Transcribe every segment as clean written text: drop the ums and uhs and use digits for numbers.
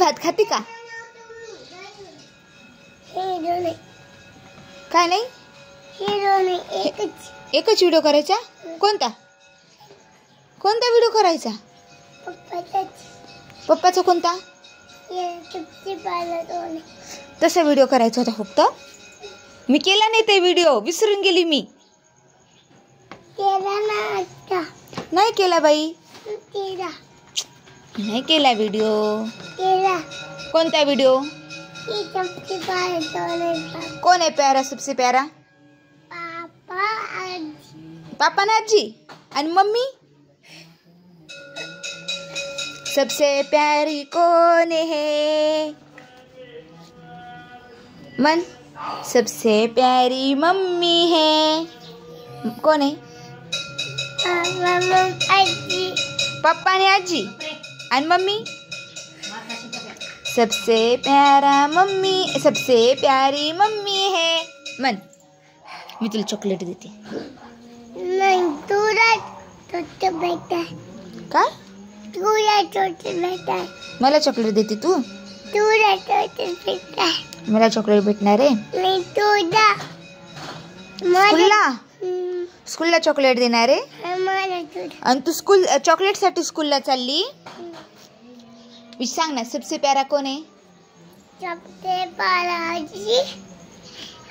भात खाते का? काय नाही? एकच व्हिडिओ करायचा? कोणता कोणता व्हिडिओ करायचा? पप्पाचा कोणता? तसा व्हिडिओ करायचा होता फक्त. मी केला नाही ते व्हिडिओ, विसरून गेली मी. नाही केला बाई, नाही केला व्हिडिओ. कोणता व्हिडिओ? कौन है प्यारा सबसे प्यारा? पापा ना आजी आणि मम्मी. सबसे प्यारी कौन है? मन सबसे प्यारी मम्मी है. कौन है? पापा आणि आजी आणि मम्मी. सबसे प्यारा मम्मी, सबसे प्यारी मम्मी है. मन मी तुला चॉकलेट देते. नहीं तुला छोटे बेटा काय? तुला छोटे बेटा मला चॉकलेट देते तू? तुला छोटे बेटा मला चॉकलेट भेटणार आहे? नहीं तुला स्कूलला स्कूलला चॉकलेट देणार आहे? हमारा तुला आणि तू स्कूल चॉकलेट साठी स्कूलला चालली? मी सांग ना, सबसे प्यारा कोण आहे? सबसे प्यारा आजी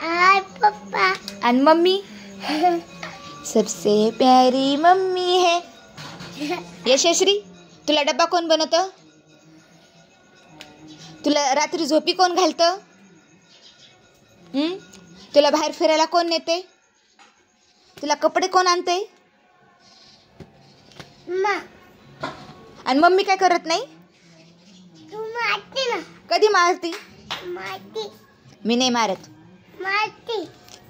और पापा आणि मम्मी. सबसे प्यारी मम्मी है. यशश्री, तुला डब्बा कोण बनवतं? तुला रात्री झोपी कोण घालतं? तुला बाहेर फिरायला कोण नेते? तुला कपडे कोण आणते? आणि मम्मी काय करत नाही? तू मारती ना. कधी मारती? मारती. मी नाही मारत. मारती.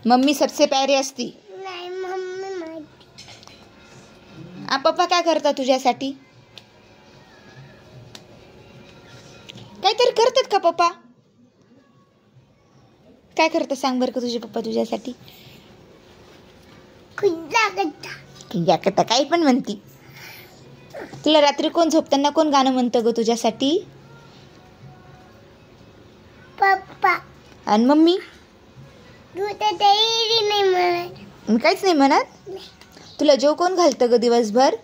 मम्मी सबसे प्यारी असती. नाही मम्मी मारती. पप्पा काय करतात तुझ्यासाठी? काहीतरी करतात का पप्पा? काय करतात सांग बरं का तुझे पप्पा तुझ्यासाठी? खुद्दा करता काही पण म्हणती. तुला रात्री कोण झोपताना कोण गाणं म्हणतं ग तुझ्यासाठी? पप्पा. आणि मम्मी? तू तर तरी नाही म्हणत. मी काहीच नाही म्हणत. तुला जेव कोण घालतं ग दिवसभर?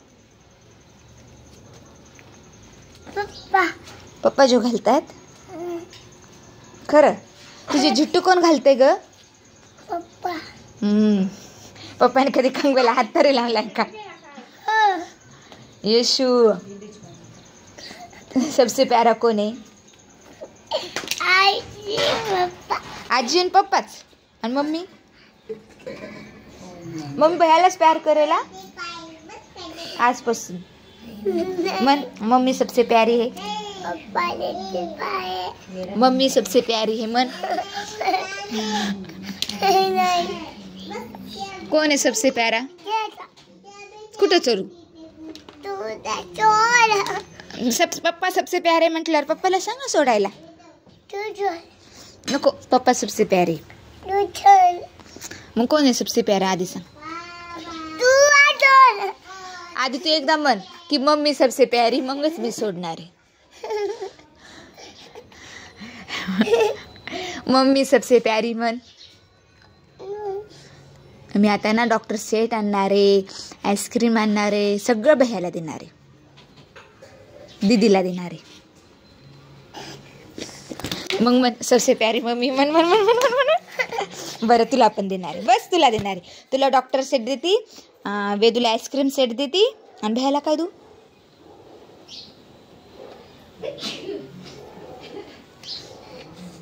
पप्पा. पप्पा जेव घालतात? खरं? तुझी झुट्टू कोण घालते ग? पप्पा. पप्पाने कधी कंगवेला हात तरी लावलाय का? येशू. सबसे प्यारा कोण आहे? आजी पप्पा. आजी आणि पप्पाच. आणि मम्मी? मम्मी भैयालाच प्यार करेला आजपासून. मन मम्मी सबसे प्यारी है. पप्पा लेते पाए. मम्मी सबसे प्यारी है. मन नहीं. कौन है सबसे प्यारा? कुठं चलू? तू तर चोर. पप्पा सबसे प्यारे म्हटल्यावर पप्पाला सांग ना सोडायला. तू चोर. नको, पप्पा सबसे प्यारे. तू चोर. मग कोण आहे सबसे प्यारा आधी सांग. तू चोर. आधी तू एकदा म्हण की मम्मी सबसे प्यारी, मगच मी सोडणार आहे. मम्मी सबसे प्यारी म्हण. मी आता ना डॉक्टर सेट आणणार आहे, आईस्क्रीम आणणार आहे, सगळं भैयाला देणार आहे, दीदीला देणार आहे. मग मन सबसे प्यारी मम्मी मन मन मन मन मन. बरं तुला पण देणार आहे. बस तुला देणार आहे. तुला डॉक्टर सेट देते, वेदूला आईस्क्रीम सेट देते आणि भैयाला काय देऊ?